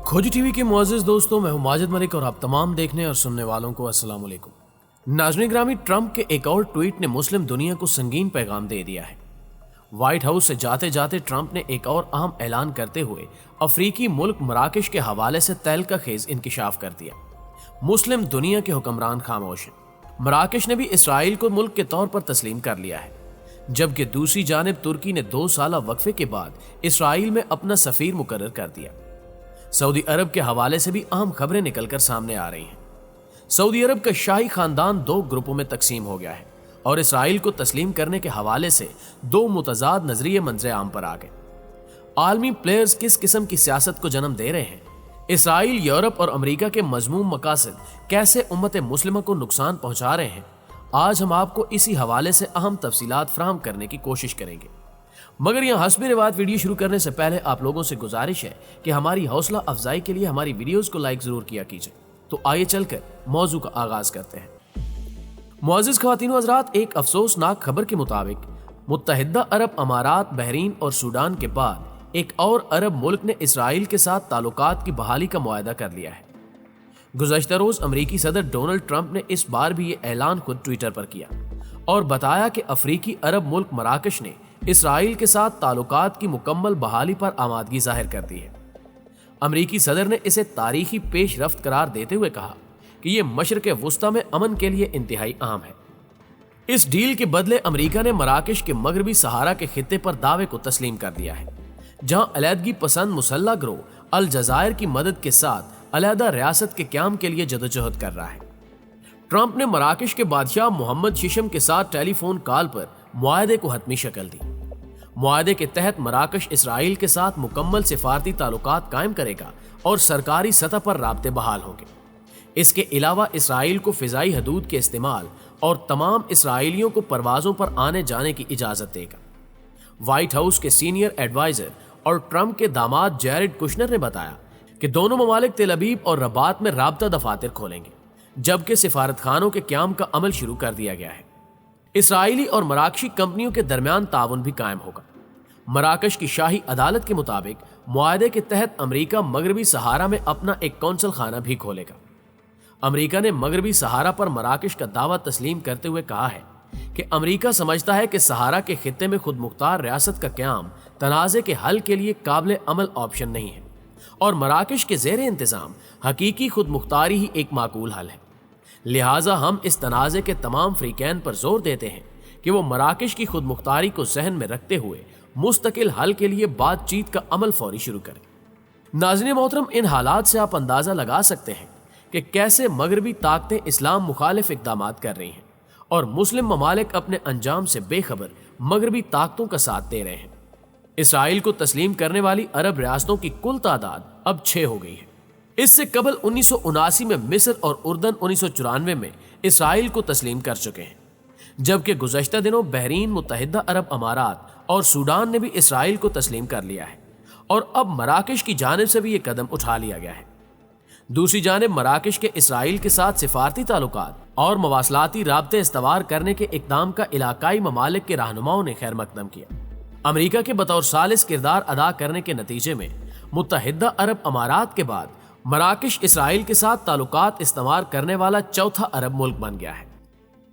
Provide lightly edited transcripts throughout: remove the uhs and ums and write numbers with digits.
खोजी टीवी के मुअज़्ज़िज़ दोस्तों, मैं हूं माजिद मलिक और आप तमाम देखने और सुनने वालों को अस्सलाम वालेकुम। नाज़रीन ग्रामी, ट्रंप के एक और ट्वीट ने मुस्लिम दुनिया को संगीन पैगाम दे दिया है। व्हाइट हाउस से जाते जाते ट्रंप ने एक और अहम ऐलान करते हुए अफ्रीकी मुल्क मराकश के हवाले से तहलका खेज इंकिशाफ कर दिया। मुस्लिम दुनिया के हुक्मरान खामोश हैं। मराकश ने भी इसराइल को मुल्क के तौर पर तस्लीम कर लिया है, जबकि दूसरी जानिब तुर्की ने 2 साला वक्फे के बाद इसराइल में अपना सफीर मुकर्रर कर दिया। सऊदी अरब के हवाले से भी अहम खबरें निकलकर सामने आ रही हैं। सऊदी अरब का शाही खानदान 2 ग्रुपों में तकसीम हो गया है और इसराइल को तस्लीम करने के हवाले से 2 मुतजाद नजरिए मंजर आम पर आ गए। आलमी प्लेयर्स किस किस्म की सियासत को जन्म दे रहे हैं, इसराइल, यूरोप और अमेरिका के मजमूम मकासद कैसे उम्मत मुस्लिमा को नुकसान पहुंचा रहे हैं, आज हम आपको इसी हवाले से अहम तफसीलात फराहम करने की कोशिश करेंगे। मगर यहाँ हस्बे रिवायत वीडियो शुरू करने से पहले आप लोगों से गुजारिश है कि हमारी हौसला अफजाई के लिए हमारी वीडियोस को लाइक जरूर किया कीजिए। तो आइए चलकर मौजू का आगाज करते हैं। मुअज़्ज़िज़ ख़वातीन व हज़रात, एक अफसोसनाक खबर के मुताबिक मुत्तहिदा अरब अमारात, बहरीन और सूडान के बाद एक और अरब मुल्क ने इसराइल के साथ ताल्लुकात की बहाली का मुआहदा कर लिया है। गुज़श्ता रोज अमरीकी सदर डोनाल्ड ट्रंप ने इस बार भी ये ऐलान खुद ट्विटर पर किया और बताया कि अफ्रीकी अरब मुल्क मराकश ने इसराइल के साथ ताल्लुकात की मुकम्मल बहाली पर आमादगी जाहिर कर दी है। अमरीकी सदर ने इसे तारीखी पेशरफ्त करार देते हुए कहा कि यह मशरक़ वुस्ता में अमन के लिए इंतहाई अहम है। इस डील के बदले अमरीका ने मराकश के मगरबी सहारा के खित्ते पर दावे को तस्लीम कर दिया है, जहां अलहदगी पसंद मुसल्ला गिरोह अल जज़ायर की मदद के साथ अलहदा रियासत के क़याम के लिए जदोजहद कर रहा है। ट्रंप ने मराकश के बादशाह मोहम्मद शिशम के साथ टेलीफोन कॉल पर मुआहदे को हतमी शक्ल दी। मुआहदे के तहत मराकश इसराइल के साथ मुकम्मल सिफारती ताल्लुकात कायम करेगा और सरकारी सतह पर राब्ते बहाल होंगे। इसके अलावा इसराइल को फिजाई हदूद के इस्तेमाल और तमाम इसराइलियों को परवाजों पर आने जाने की इजाजत देगा। व्हाइट हाउस के सीनियर एडवाइजर और ट्रंप के दामाद जैरेड कुशनर ने बताया कि दोनों ममालिक तेल अबीब और रबात में राब्ता दफातर खोलेंगे, जबकि सिफारत खानों के क्याम का अमल शुरू कर दिया गया है। इसराइली और मराकशी कंपनियों के दरमियान ताउन भी कायम होगा। मराकश की शाही अदालत के मुताबिक मुआहदे के तहत अमेरिका मगरबी सहारा में अपना एक कौंसल खाना भी खोलेगा। अमेरिका ने मगरबी सहारा पर मराकश का दावा तस्लीम करते हुए कहा है कि अमेरिका समझता है कि सहारा के खित्ते में खुद मुख्तार रियासत का क्याम तनाज़े के हल के लिए काबिल अमल ऑप्शन नहीं है और मराकश के ज़ेर इंतज़ाम हकीकी खुद मुख्तारी ही एक माकूल हल है। लिहाजा हम इस तनाज़े के तमाम फ्रीकैन पर जोर देते हैं कि वो मराकश की खुद मुख्तारी को जहन में रखते हुए मुस्तकिल हल के लिए बातचीत का अमल फौरी शुरू करें। नाज़रीन मोहतरम, इन हालात से आप अंदाज़ा लगा सकते हैं कि कैसे मगरबी ताकतें इस्लाम मुखालिफ इक़दाम कर रही हैं और मुस्लिम ममालिक अपने अंजाम से बेखबर मगरबी ताकतों का साथ दे रहे हैं। इसराइल को तस्लीम करने वाली अरब रियासतों की कुल तादाद अब 6 हो गई है। इससे कबल 1979 में मिस्र और उर्दन 1994 में इसराइल को तस्लीम कर चुके हैं, जबकि गुज़श्ता दिनों बहरीन, मुत्तहिदा अरब अमारात और सूडान ने भी इसराइल को तस्लीम कर लिया है और अब मराकश की जानिब से भी ये कदम उठा लिया गया है। दूसरी जानिब मराकश के इसराइल के साथ सिफारती ताल्लुकात और मवासलाती राब्ते इस्तवार करने के इक़दाम का इलाकाई ममालिक के रहनुमाओं ने खैर मकदम किया। अमेरिका के बतौर सालिस किरदार अदा करने के नतीजे में मुत्तहिदा अरब अमारात के बाद मराकश इसराइल के साथ ताल्लुकात इस्तेमाल करने वाला चौथा अरब मुल्क बन गया है।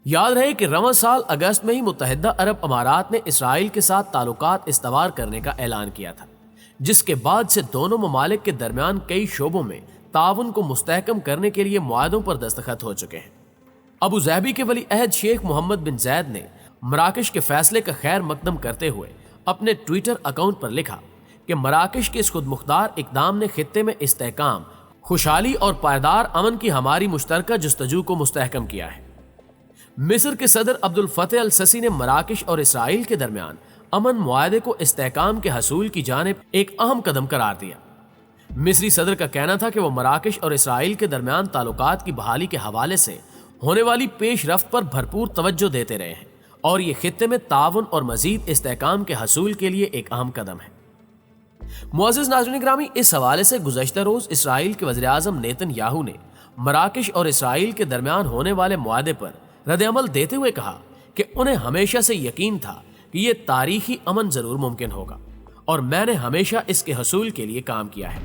याद रहे कि रवां साल अगस्त में ही मुत्तहिदा अरब अमारात ने इसराइल के साथ ताल्लुकात इस्तेमाल करने का ऐलान किया था, जिसके बाद से दोनों ममालिक के दरमियान कई शोबों में ताउन को मुस्तहकम करने के लिए मुआहदों पर दस्तखत हो चुके हैं। अबू ज़हबी के वली अहद शेख मोहम्मद बिन जैद ने मराकश के फैसले का खैर मकदम करते हुए अपने ट्विटर अकाउंट पर लिखा कि मराकश के इस खुद मुख्तार इक़दाम ने खित्ते में इस्तेहकाम, खुशहाली और पायदार अमन की हमारी मुश्तरका जस्तजू को मुस्तहकम किया है। मिस्र के सदर अब्दुल फतेह अल ससी ने मराकश और इसराइल के दरमियान अमन मुआहदे को इस्तेहकाम के हसूल की जानिब एक अहम कदम करार दिया। मिस्री सदर का कहना था कि वो मराकश और इसराइल के दरमियान ताल्लुकात की बहाली के हवाले से होने वाली पेशरफ्त पर भरपूर तवज्जो देते रहे हैं और ये खित्ते में ताउन और मजीद इस्तेहकाम के हसूल के लिए एक अहम कदम है। मुअज़्ज़िज़ नाज़रीन ग्रामी, इस हवाले से गुज़श्ता रोज इसराइल के वज़ीर आज़म नेतन्याहू ने मराकश और इसराइल के दरमियान होने वाले मुआहदे पर रद्द-ए-अमल देते हुए कहा कि उन्हें हमेशा से यकीन था कि ये तारीखी अमन जरूर मुमकिन होगा और मैंने हमेशा इसके हसूल के लिए काम किया है।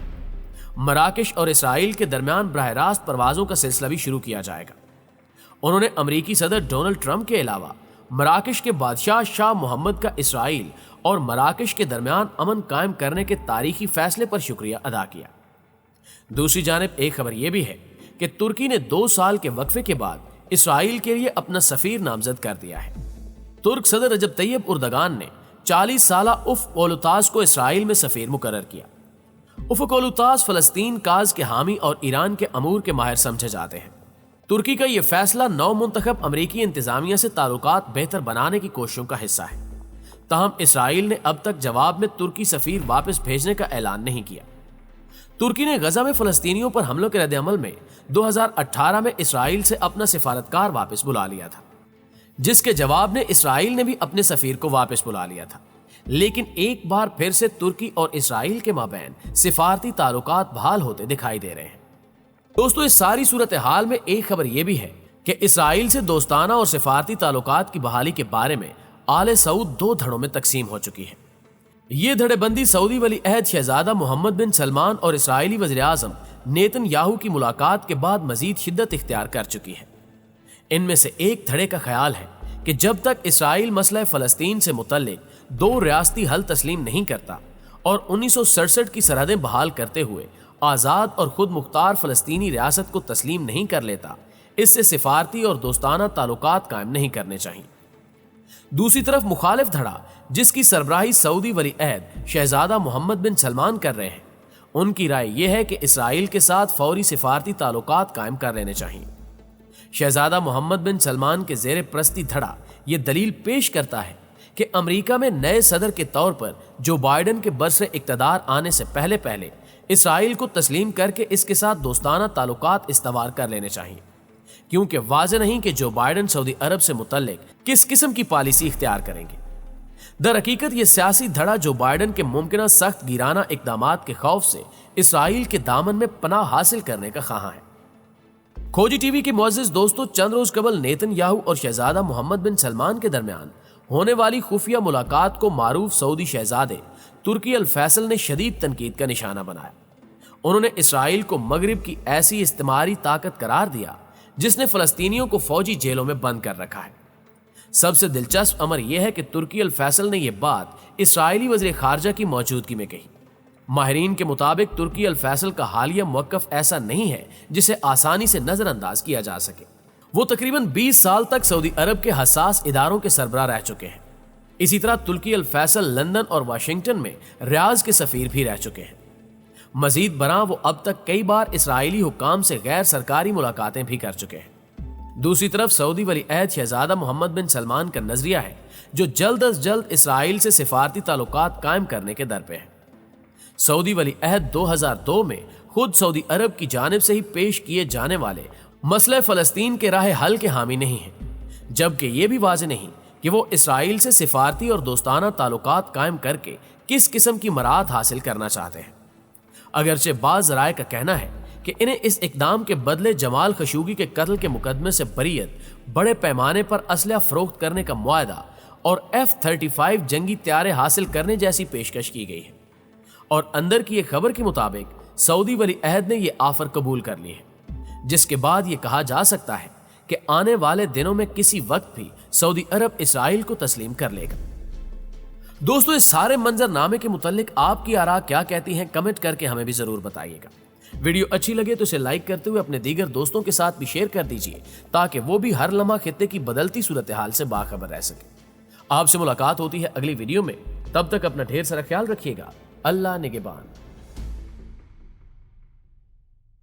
مراکش اور اسرائیل کے درمیان براہ راست پروازوں کا سلسلہ بھی شروع کیا جائے گا۔ انہوں نے امریکی صدر ڈونلڈ ٹرمپ کے علاوہ مراکش کے بادشاہ شاہ محمد کا اسرائیل اور مراکش کے درمیان امن قائم کرنے کے تاریخی فیصلے پر شکریہ ادا کیا۔ دوسری جانب ایک خبر یہ بھی ہے کہ ترکی نے 2 سال کے وقفے کے بعد اسرائیل کے لیے اپنا سفیر نامزد کر دیا ہے۔ ترک صدر رجب طیب اردگان نے 40 سالہ افق اولوتاس کو اسرائیل میں سفیر مقرر کیا۔ افق اولوتاس فلسطین کاز کے حامی اور ایران کے امور کے ماہر سمجھے جاتے ہیں۔ ترکی کا یہ فیصلہ نو منتخب امریکی انتظامیہ سے تعلقات بہتر بنانے کی کوششوں کا حصہ ہے۔ تاہم اسرائیل نے اب تک جواب میں ترکی سفیر واپس بھیجنے کا اعلان نہیں کیا۔ ترکی نے غزہ میں فلسطینیوں پر حملوں کے رد عمل میں 2018 میں اسرائیل سے اپنا سفارتکار واپس بلا لیا تھا، جس کے جواب میں اسرائیل نے بھی اپنے سفیر کو واپس بلا لیا تھا۔ لیکن ایک بار پھر سے ترکی اور اسرائیل کے مابین سفارتی تعلقات بحال ہوتے دکھائی دے رہے ہیں۔ دوستو، اس ساری صورتحال میں ایک خبر یہ بھی ہے کہ اسرائیل سے دوستانہ اور سفارتی تعلقات کی بحالی کے بارے میں آل سعود 2 دھڑوں میں تقسیم ہو چکی ہے۔ یہ دھڑے بندی سعودی ولی عہد شہزادہ محمد بن سلمان اور اسرائیلی وزیر اعظم نیتن یاہو کی ملاقات کے بعد مزید شدت اختیار کر چکی ہے۔ ان میں سے ایک دھڑے کا خیال ہے کہ جب تک اسرائیل مسئلہ فلسطین سے متعلق 2 ریاستی حل تسلیم نہیں کرتا اور 1967 کی سرحدیں بحال کرتے ہوئے آزاد اور خود مختار فلسطینی ریاست کو تسلیم نہیں کر لیتا، اس سے سفارتی اور دوستانہ تعلقات قائم نہیں کرنے چاہیے۔ دوسری طرف مخالف دھڑا، جس کی سربراہی سعودی ولی عہد شہزادہ محمد بن سلمان کر رہے ہیں، ان کی رائے یہ ہے کہ اسرائیل کے ساتھ فوری سفارتی تعلقات قائم کر لینے چاہیے۔ شہزادہ محمد بن سلمان کے زیر پرستی دھڑا یہ دلیل پیش کرتا ہے کہ امریکہ میں نئے صدر کے طور پر جو بائیڈن کے برسر اقتدار آنے سے پہلے اسرائیل کو تسلیم کر کے اس کے ساتھ دوستانہ تعلقات استوار کر لینے چاہیے، کیونکہ واضح نہیں کہ جو بائیڈن سعودی عرب سے متعلق کس قسم کی پالیسی اختیار کریں گے۔ در حقیقت یہ سیاسی دھڑا جو بائیڈن کے ممکنہ سخت گیرانہ اقدامات کے خوف سے اسرائیل کے دامن میں پناہ حاصل کرنے کا خواہاں ہے۔ کھوجی ٹی وی کے معزز دوستو، چند روز قبل نیتن یاہو اور شہزادہ محمد بن سلمان کے درمیان ہونے والی خفیہ ملاقات کو معروف سعودی شہزادے ترکی الفیصل نے شدید تنقید کا نشانہ بنایا۔ انہوں نے اسرائیل کو مغرب کی ایسی استعماری طاقت قرار دیا جس نے فلسطینیوں کو فوجی جیلوں میں بند کر رکھا ہے۔ سب سے دلچسپ امر یہ ہے کہ ترکی الفیصل نے یہ بات اسرائیلی وزیر خارجہ کی موجودگی میں کہی۔ ماہرین کے مطابق ترکی الفیصل کا حالیہ موقف ایسا نہیں ہے جسے آسانی سے نظر انداز کیا جا سکے۔ وہ تقریباً 20 سال تک سعودی عرب کے حساس اداروں کے سربراہ رہ چکے ہیں۔ اسی طرح ترکی الفیصل لندن اور واشنگٹن میں ریاض کے سفیر بھی رہ چکے ہیں۔ مزید برآں وہ اب تک کئی بار اسرائیلی حکام سے غیر سرکاری ملاقاتیں بھی کر چکے ہیں۔ دوسری طرف سعودی ولی عہد شہزادہ محمد بن سلمان کا نظریہ ہے جو جلد از جلد اسرائیل سے سفارتی تعلقات قائم کرنے کے در پہ ہے۔ سعودی ولی عہد 2002 میں خود سعودی عرب کی جانب سے ہی پیش کیے جانے والے مسئلہ فلسطین کے راہ حل کے حامی نہیں ہیں، جبکہ یہ بھی واضح نہیں کہ وہ اسرائیل سے سفارتی اور دوستانہ تعلقات قائم کر کے کس قسم کی مراعات حاصل کرنا چاہتے ہیں۔ اگرچہ بعض ذرائع کا کہنا ہے کہ انہیں اس اقدام کے بدلے جمال خشوگی کے قتل کے مقدمے سے بریت، بڑے پیمانے پر اسلحہ فروخت کرنے کا معاہدہ اور F-35 جنگی طیارے حاصل کرنے جیسی پیشکش کی گئی ہے، اور اندر کی ایک خبر کے مطابق سعودی ولی عہد نے یہ آفر قبول کر لی ہے، جس کے بعد یہ کہا جا سکتا ہے کہ آنے والے دنوں میں کسی وقت بھی سعودی عرب اسرائیل کو تسلیم کر لے گا۔ دوستو، اس سارے منظر نامے کے متعلق آپ کی آراء کیا کہتی ہیں؟ کمنٹ کر کے ہمیں بھی ضرور بتائیے گا۔ ویڈیو اچھی لگے تو اسے لائک کرتے ہوئے اپنے دیگر دوستوں کے ساتھ بھی شیئر کر دیجیے تاکہ وہ بھی ہر لمحہ خطے کی بدلتی صورتحال سے باخبر رہ سکے۔ آپ سے ملاقات ہوتی ہے اگلی ویڈیو میں، تب تک اپنا ڈھیر سارا خیال رکھیے گا۔ اللہ نگہبان۔